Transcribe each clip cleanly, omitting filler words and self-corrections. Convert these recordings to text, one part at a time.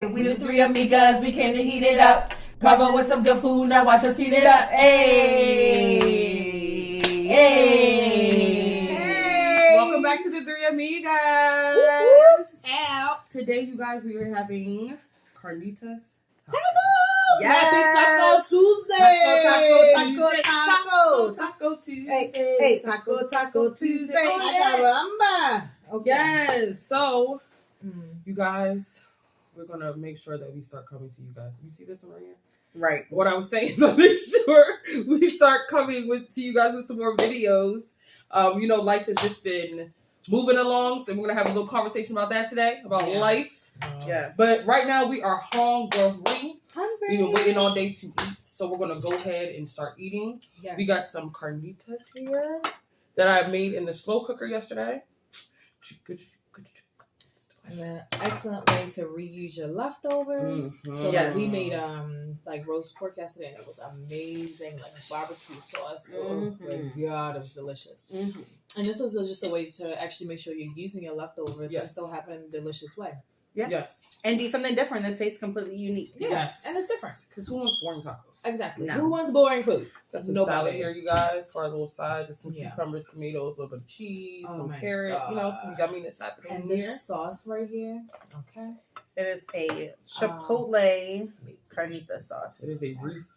We the three amigas, we came to heat it up. Cover with some good food, now watch us heat it up. Hey! Hey! Welcome back to the three amigas. Out. Today, you guys, we are having Carnitas Tacos! Yes. Happy Taco Tuesday! Taco Tuesday. Hey, Taco Tuesday. Caramba! Okay. Yes. So, you guys, we're going to make sure that we start coming to you guys. You see this one right here? Right. What I was saying is to make sure we start coming to you guys with some more videos. Life has just been moving along, so we're going to have a little conversation about that today, about life. Yes. But right now we are hungry. Hungry. We've been waiting all day to eat, so we're going to go ahead and start eating. Yes. We got some carnitas here that I made in the slow cooker yesterday. And an excellent way to reuse your leftovers. Mm-hmm. So we made roast pork yesterday, and it was amazing, like barbecue sauce. Oh my god, it was delicious. Mm-hmm. And this was just a way to actually make sure you're using your leftovers and still have it in a delicious way. Yeah. Yes. And do something different that tastes completely unique. Yeah. Yes. And it's different. Because who wants boring tacos? Exactly. No. Who wants boring food? Got some Nobody. salad here, you guys, for our little side. There's some cucumbers, tomatoes, a little bit of cheese, some my carrot, God. some yumminess happening And here. this sauce right here, okay? It is a Chipotle carnita sauce. It is a Ruth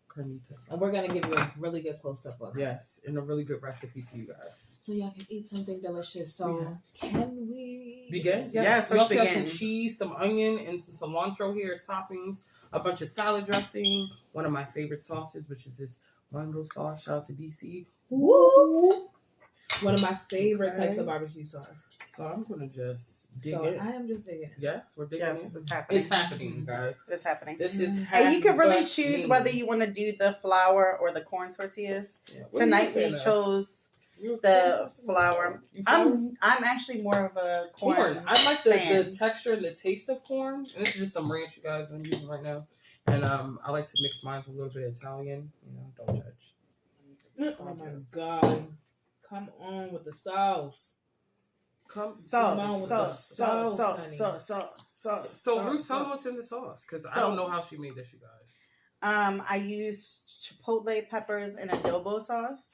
carnitas. And we're going to give you a really good close-up of it. Yes, and a really good recipe to you guys. So y'all can eat something delicious. So can we Begin? Yes, We also let's have some begin. cheese, some onion, and some cilantro here as toppings. A bunch of salad dressing. One of my favorite sauces, which is this mango sauce. Shout out to BC. Woo! One of my favorite types of barbecue sauce. So I'm going to just dig So in. I am just digging. Yes, we're digging Yes, in. it's happening. It's happening, guys. It's happening. This is And you can really happening. choose whether you want to do the flour or the corn tortillas. Yeah. What are you Tonight a fan we of? chose You're a the fan? flour. You flour? I'm actually more of a corn. I like the fan. texture and the taste of corn. And this is just some ranch, you guys, I'm using right now. And I like to mix mine with a little bit of Italian. Don't judge. Oh my god. Come on with the sauce. Sauce. So Ruth, tell them what's in the sauce, because I don't know how she made this, you guys. I use chipotle peppers in adobo sauce,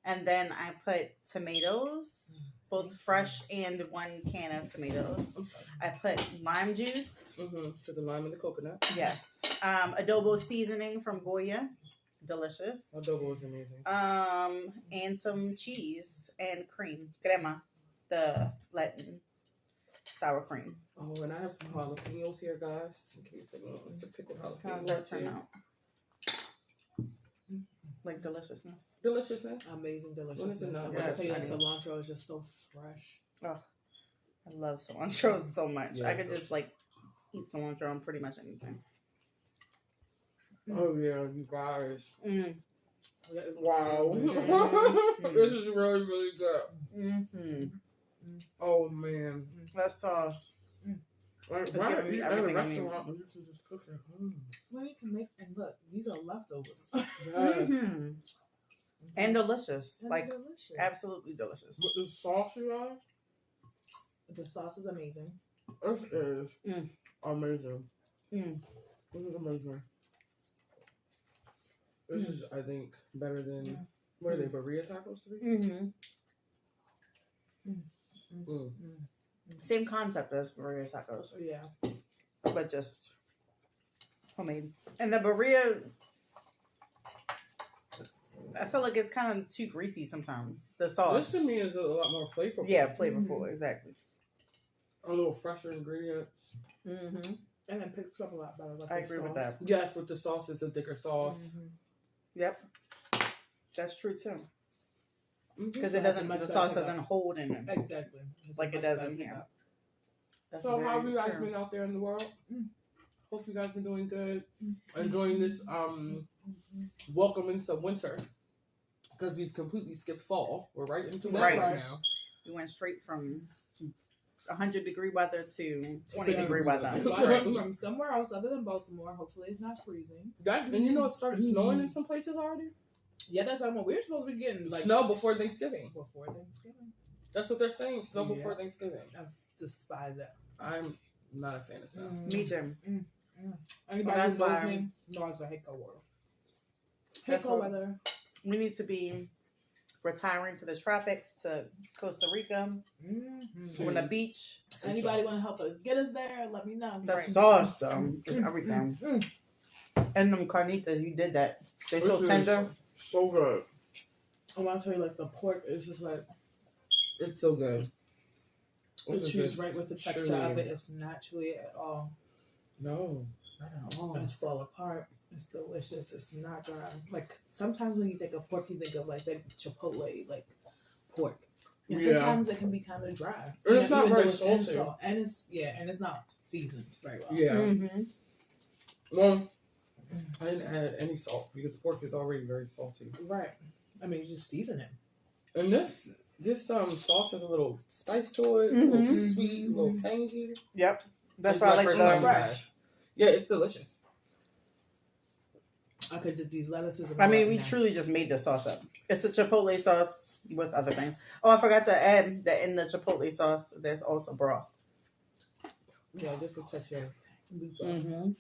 and then I put tomatoes, both fresh and 1 can of tomatoes. I'm sorry. I put lime juice. For the lime and the coconut. Yes. Adobo seasoning from Goya. Delicious. Adobo is amazing. And some cheese and cream. Crema. The Latin sour cream. Oh, and I have some jalapenos here, guys, in case they want some pickled jalapenos. How does that turn out? Like deliciousness. Deliciousness. Amazing What is deliciousness. it now? I'm gonna tell you, the Yes. cilantro is just so fresh. Oh, I love cilantro so much. Yeah, I could just eat cilantro on pretty much anything. Oh, yeah, you guys. Wow. Mhm. This is really, really good. Mm-hmm. Oh, man. That sauce. Like, It's why giving me eat at a everything I need. restaurant when this is just cooking? Well, you can make, and look, these are leftovers. Yes. Mm-hmm. And delicious. And Like, delicious. absolutely delicious. With the sauce, you guys, The sauce is amazing. this is Mm. amazing. Mm. This is amazing. This is, I think, better than, what are they, burrito tacos to be? Mm-hmm. Mm. Same concept as burrito tacos, Yeah. but just homemade. And the burrito, I feel like it's kind of too greasy sometimes. The sauce. This to me is a lot more flavorful. Yeah, flavorful, exactly. A little fresher ingredients. Mm-hmm. And it picks up a lot better. Like I the agree with sauce. that. Yes, with the sauce, it's a thicker sauce. Yep. That's true too. Because So it it has a doesn't, much the better sauce pickup. doesn't hold in it Exactly. It's like a it much does better in here. pickup. That's So how have you very guys true. been out there in the world? Hope you guys been doing good. Enjoying this welcome into winter. Because we've completely skipped fall. We're right into winter Right. now. We went straight from 100-degree weather to 20-degree 50-degree weather. Right, from somewhere else other than Baltimore. Hopefully it's not freezing. And you know it started snowing in some places already? Yeah, that's what we're supposed to be getting. Like, Snow before Thanksgiving. Before Thanksgiving. That's what they're saying. Snow Yeah. before Thanksgiving. I despise that. I'm Not a fan of snow. Me too. Anybody That's who's why- listening knows the Hiko world. That's Hiko why- weather. We need to be retiring to the tropics, to Costa Rica, on the beach. Anybody want to help us get us there? Let me know. The Right. sauce, though, is everything. And them carnitas, you did that. They so This is tender. So good. I want to tell you, like, the pork is just like, It's so good. it chews right with the texture of it. It's not chewy at all. No, not at all. It's fall apart. It's delicious. It's not dry. Like, sometimes when you think of pork, you think of, like, that Chipotle, like, pork. And Yeah. sometimes it can be kind of dry. And it's not even though very it's in salty. salt. And it's not seasoned very well. Yeah. Mm-hmm. Well, I didn't add any salt because pork is already very salty. Right. I mean, you just season it. And this sauce has a little spice to it. It's a little sweet, a little tangy. Yep. That's It's why I my like first time the. fresh. Yeah, it's delicious. I could dip these lettuces. I mean, we truly just made the sauce up. It's a Chipotle sauce with other things. Oh, I forgot to add that in the Chipotle sauce, there's also broth. Yeah, this will touch your beef broth. Mm-hmm.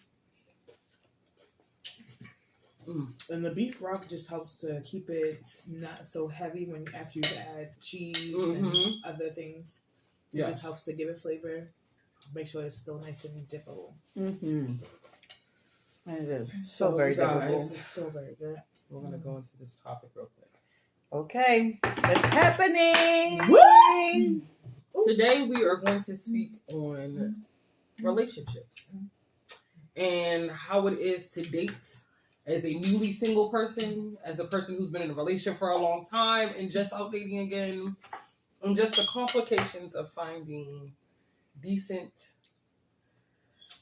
And the beef broth just helps to keep it not so heavy when after you add cheese and other things. It Yes. just helps to give it flavor. Make sure it's still nice and dippable. Mm-hmm. And it is So, so very guys, dippable. It's so very good. We're gonna go into this topic real quick. Okay, it's happening. Woo! Today we are going to speak on relationships and how it is to date as a newly single person, as a person who's been in a relationship for a long time and just out dating again, and just the complications of finding decent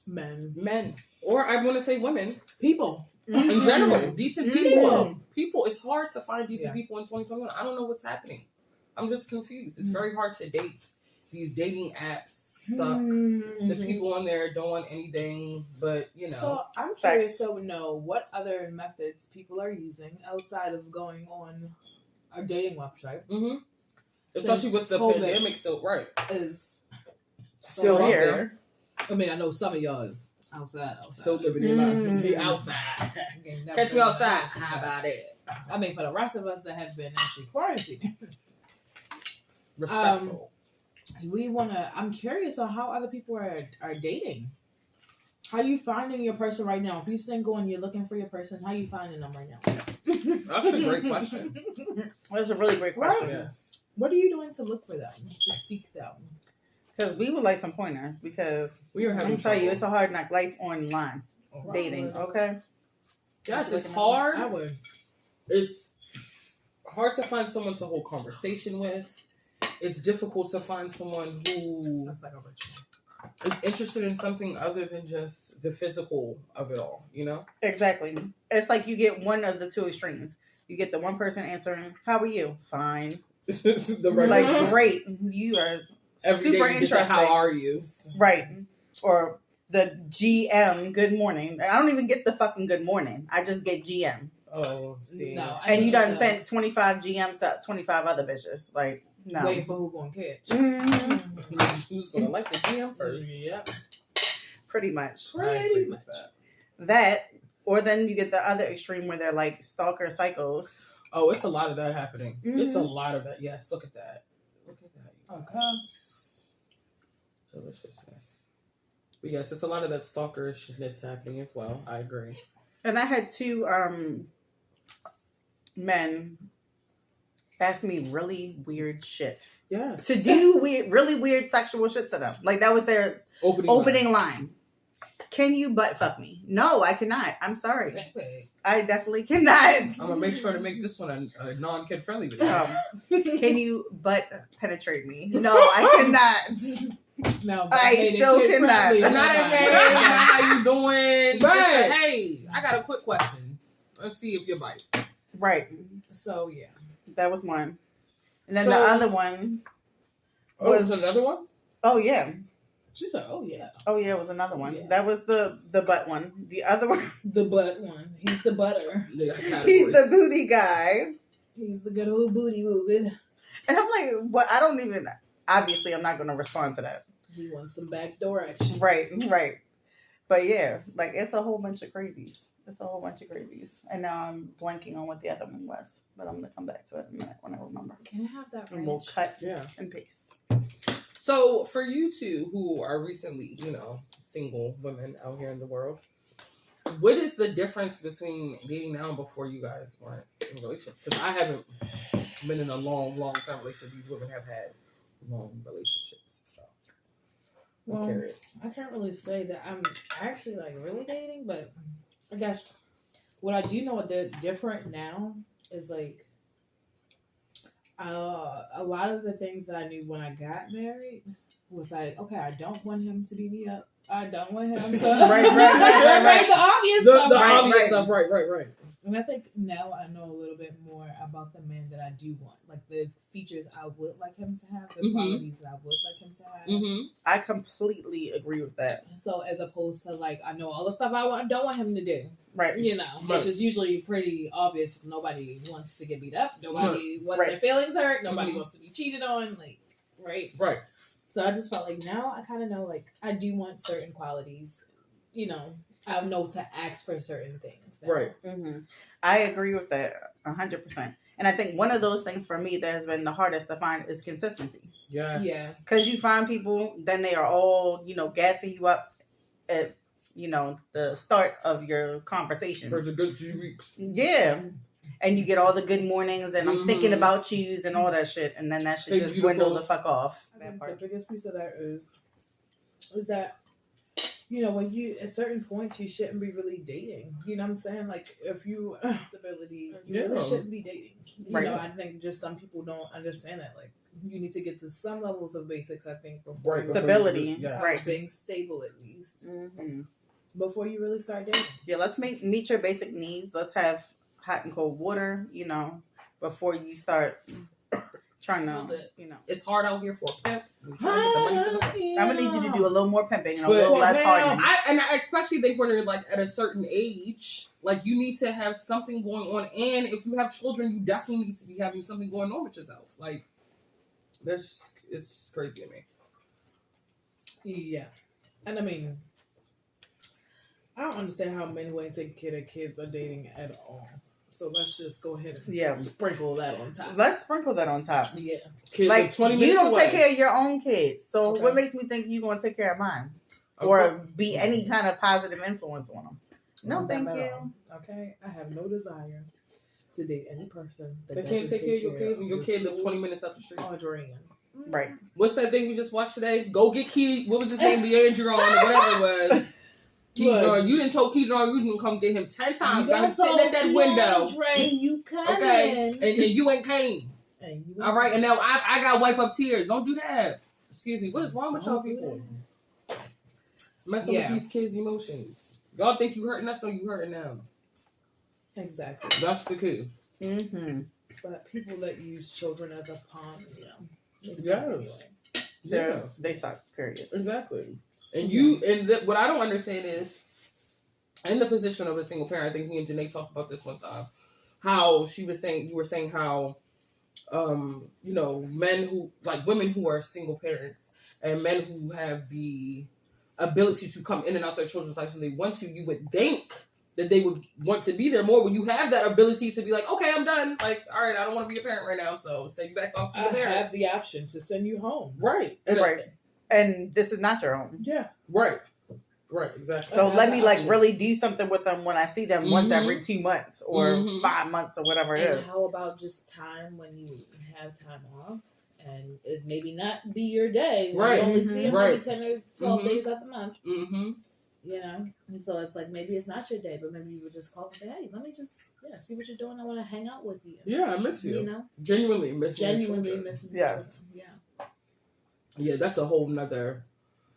men, or I want to say women People. in general, decent Mhm. people. People, it's hard to find decent Yeah. people in 2021. I don't know what's happening. I'm just confused. It's very hard to date. These dating apps suck. The people on there don't want anything but, you know. So I'm curious to know what other methods people are using outside of going on a dating website. Mm-hmm. Especially with the COVID pandemic still, right. Is Still out here. there, I mean, I know some of y'all is outside. still living your life. Mm. Hey, outside. Okay, never Catch me been outside. outside. How about it? I mean, for the rest of us that have been actually quarantined, Respectful. I'm curious on how other people are dating. How you finding your person right now? If you're single and you're looking for your person, how you finding them right now? That's a great question. That's a really great question. Yes. What are you doing to look for them, to seek them? Because we would like some pointers. Because We are I'm having tell you, trouble. it's a hard knock life online dating. Okay. Yes, it's hard. I would. It's hard to find someone to hold conversation with. It's difficult to find someone who That's like a ritual. is interested in something other than just the physical of it all, you know? Exactly. It's like you get one of the two extremes. You get the one person answering, "How are you?" Fine. The regular Like, great. You are every day super you get the interesting. how are you? Right. Or the GM, good morning. I don't even get the fucking good morning. I just get GM. Oh, see. No, And you done sent 25 GMs to 25 other bitches. Like, no. waiting for who gonna catch. Mhm. Who's gonna like the GM first? Yep. Pretty much. I agree Pretty with much. That, or then you get the other extreme where they're like stalker psychos. Oh, it's a lot of that happening. It's a Mhm. lot of that. Yes, look at that. Look at that. you Okay. guys. Deliciousness. But yes, it's a lot of that stalkerishness happening as well. I agree. And I had two men ask me really weird shit. Yes. To do really weird sexual shit to them. Like, that was their opening line. Can you butt fuck me? No, I cannot. I'm sorry. I definitely cannot. I'm gonna make sure to make this one a non-kid friendly video. Can you butt penetrate me? No, I cannot. No, I still cannot. Not a hey, not how you doing? Just a, Right. hey, I got a quick question. Let's see if you bite. Right. So yeah. That was one. And then So- the other one. Oh, was another one? Oh, yeah. She said, "Oh yeah, Oh, yeah, it was another one. Yeah. That was the butt one. The other one, the butt one. He's the butter. They got he's categories. the booty guy. He's the good old booty moving." And I'm like, what? I don't even, obviously, I'm not going to respond to that. He wants some backdoor action. Right. But yeah, like it's a whole bunch of crazies. And now I'm blanking on what the other one was. But I'm gonna come back to it in a minute when I remember. Can I have that And we'll ranch? cut Yeah. and paste. So for you two who are recently, single women out here in the world, what is the difference between dating now and before you guys weren't in relationships? Because I haven't been in a long term relationship. These women have had long relationships. So I'm curious. I can't really say that I'm actually like really dating, but I guess what I do know different now is like a lot of the things that I knew when I got married was like, okay, I don't want him to beat me up. I don't want him to Right. The obvious stuff. The right? obvious stuff, right. And I think now I know a little bit more about the man that I do want, like the features I would like him to have, the qualities that I would like him to have. Mm-hmm. I completely agree with that. So as opposed to like I know all the stuff I don't want him to do, Right. Which is usually pretty obvious. Nobody wants to get beat up. Nobody wants their feelings hurt. Nobody wants to be cheated on. Like, right. So I just felt like now I kind of know, like, I do want certain qualities. I know to ask for certain things. So. Right. Mm-hmm. I agree with that 100%. And I think one of those things for me that has been the hardest to find is consistency. Yes. Yeah. Because you find people, then they are all, gassing you up at, the start of your conversation. For the good 2 weeks. Yeah. And you get all the good mornings and I'm thinking about yous and all that shit. And then that shit just dwindle the fuck off. I think the biggest piece of that is that, when you, at certain points, you shouldn't be really dating. You know what I'm saying? Like, if you stability, you really shouldn't be dating. Right. I think just some people don't understand that. Like, you need to get to some levels of basics, I think, before stability. Yes. Right. Being stable, at least. Mm-hmm. Before you really start dating. Yeah, let's meet your basic needs. Let's have hot and cold water, before you start trying to, It's hard out here for a pimp. I'm gonna need you to do a little more pimping and a little less hardening. I especially think when you're like at a certain age, like you need to have something going on, and if you have children, you definitely need to be having something going on with yourself. Like, it's just crazy to me. Yeah, and I mean, I don't understand how men who ain't taking care of their kids are dating at all. So let's just go ahead and sprinkle that on top. Let's sprinkle that on top. Yeah. Kids like, 20 minutes you don't away. take care of your own kids. So what makes me think you're going to take care of mine? Or be any kind of positive influence on them? No, thank you. Okay? I have no desire to date any person that can't take care of your kids, and your kid live 20 minutes up the street. Right. What's that thing we just watched today? Go get Key. What was his name? Leandron or whatever it was. Keydron, you didn't told Keydron you didn't come get him 10 times. Got him sitting at that window. You okay, and you ain't came. All right, and now I got to wipe up tears. Don't do that. Excuse me. What is wrong with y'all people? Messing with these kids' emotions. Y'all think you hurting us, or you hurting them? Exactly. That's the key. Mm-hmm. But people that use children as a pawn, they suck. Period. Exactly. And what I don't understand is, in the position of a single parent, I think me and Janae talked about this one time, how you were saying how, men who, like women who are single parents and men who have the ability to come in and out their children's lives when they want to, you would think that they would want to be there more when you have that ability to be like, okay, I'm done. Like, all right, I don't want to be a parent right now, so send you back off to the parent. I have the option to send you home. Right. And this is not your own. Yeah. Right, exactly. So let me really do something with them when I see them once every 2 months or 5 months or whatever it is. And how about just time when you have time off? And it maybe not be your day. Right. You only see them maybe 10 or 12 days out the month. Mm-hmm. And so it's like maybe it's not your day, but maybe you would just call and say, hey, let me just see what you're doing. I want to hang out with you. Yeah, I miss you. Genuinely missing missing yes. Yeah. Yeah, that's a whole nother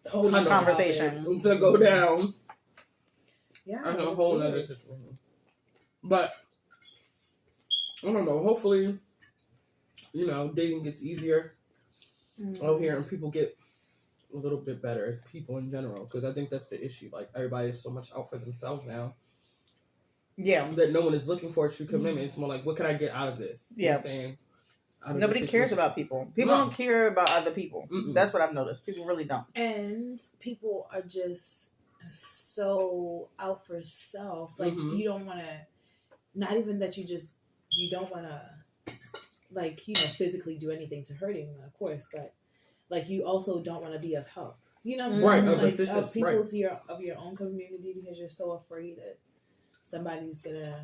conversation to go down. Yeah, I know a whole nother situation. But I don't know. Hopefully, dating gets easier out here, and people get a little bit better as people in general. Because I think that's the issue. Like, everybody is so much out for themselves now. Yeah, that no one is looking for a true commitment. It's more like, what can I get out of this? You know what I'm saying? Nobody cares about people. People don't care about other people. Mm-mm. That's what I've noticed. People really don't. And people are just so out for self. Like, you don't want to, not even that you don't want to, like, physically do anything to hurt anyone, of course, but, like, you also don't want to be of help. You know what I'm saying? Right, of like, assistance, of people right. of your own community, because you're so afraid that somebody's going to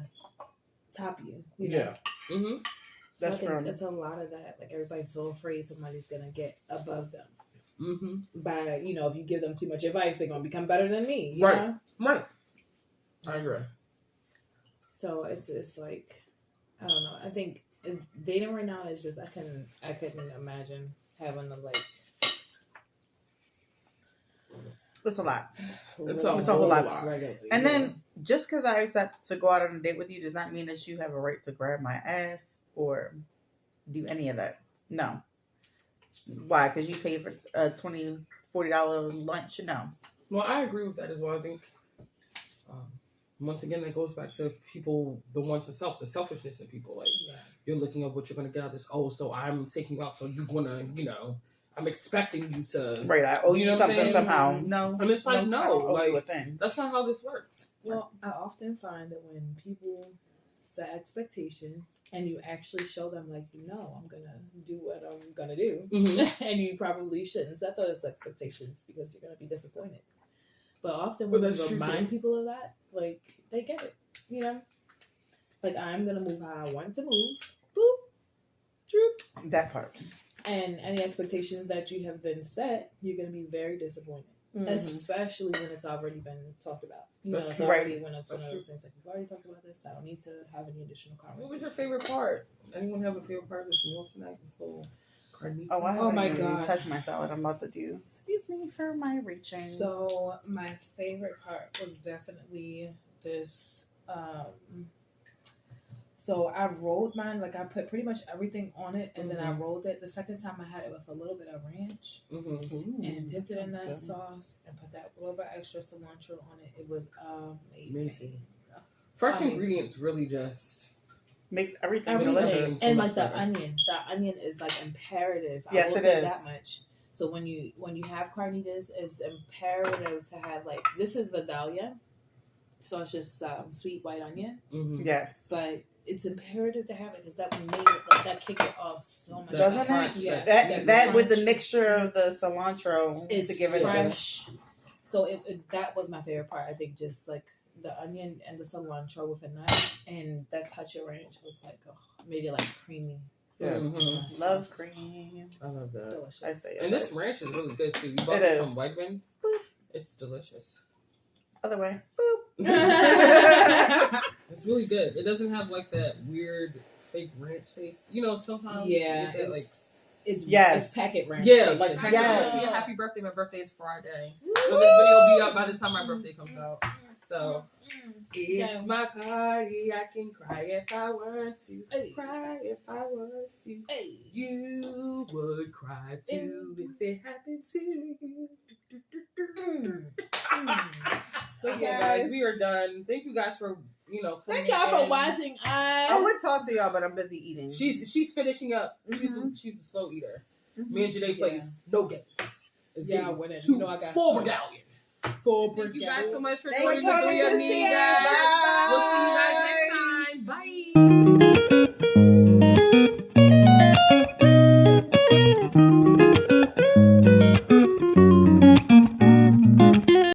top you. You know? Yeah. Mm-hmm. So That's I think true. it's a lot of that. Like, everybody's so afraid somebody's going to get above them. Mm-hmm. By, if you give them too much advice, they're going to become better than me. You Right. know? Right. I agree. So it's like, I don't know. I think dating right now is just, I couldn't imagine having to, like, It's a lot. It's a whole lot. Right. And then, just because I accept to go out on a date with you does not mean that you have a right to grab my ass or do any of that. No. Why? Because you paid for a $20, $40 lunch? No. Well, I agree with that as well. I think, once again, that goes back to people, the wants of self, the selfishness in people. Like, you're looking at what you're going to get out of this. Oh, so I'm taking you out, so you're going to, I'm expecting you to. Right, I owe you something somehow. No. And it's like, no. Like, that's not how this works. Well, I often find that when people set expectations and you actually show them, like, I'm going to do what I'm going to do. Mm-hmm. And you probably shouldn't set those expectations because you're going to be disappointed. But often when you remind people of that, like, they get it, Like, I'm going to move how I want to move. Boop. Droop. That part. And any expectations that you have been set, you're going to be very disappointed. Mm-hmm. Especially when it's already been talked about. It's already when it's one of those things like, we've already talked about this. I don't need to have any additional conversation. What was your favorite part? Anyone have a favorite part of this meal tonight? This little Carnitas? Oh my God. Touch my salad. I'm about to do. Excuse me for my reaching. So my favorite part was definitely this. So I rolled mine, like I put pretty much everything on it, and then I rolled it. The second time I had it with a little bit of ranch, and dipped it in that sauce, and put that little bit extra cilantro on it. It was amazing. Fresh ingredients really just makes everything delicious. And like the onion is like imperative. Yes, I will it say is that much. So when you have carnitas, it's imperative to have, like, this is Vidalia, so it's just sweet white onion. Mm-hmm. Yes, but it's imperative to have it because that made it, like, that kicked it off so much. Doesn't it? Yes. That with the mixture of the cilantro to give it fresh. So that was my favorite part. I think just like the onion and the cilantro with a nut and that touch of ranch was like made it like creamy. Yes. Mm-hmm. Love cream. I love that. Delicious. I say it. And this ranch is really good too. You bought it from Wegmans. It's delicious. Other way. It's really good. It doesn't have like that weird fake ranch taste. Sometimes you get that, it's packet ranch. Yeah, like packet ranch. Happy birthday! My birthday is Friday. So this video will be up by the time my birthday comes out. So it's my party. I can cry if I want to. Cry if I want to. You would cry too if it happened to you. So yeah, guys, we are done. Thank you guys for Thank y'all for watching us. I would talk to y'all, but I'm busy eating. She's finishing up. She's a slow eater. Me and Janae plays no games. Yeah, whatever. I got full regalia. Thank you guys so much for joining the Amigas. We'll see you guys next time. Bye.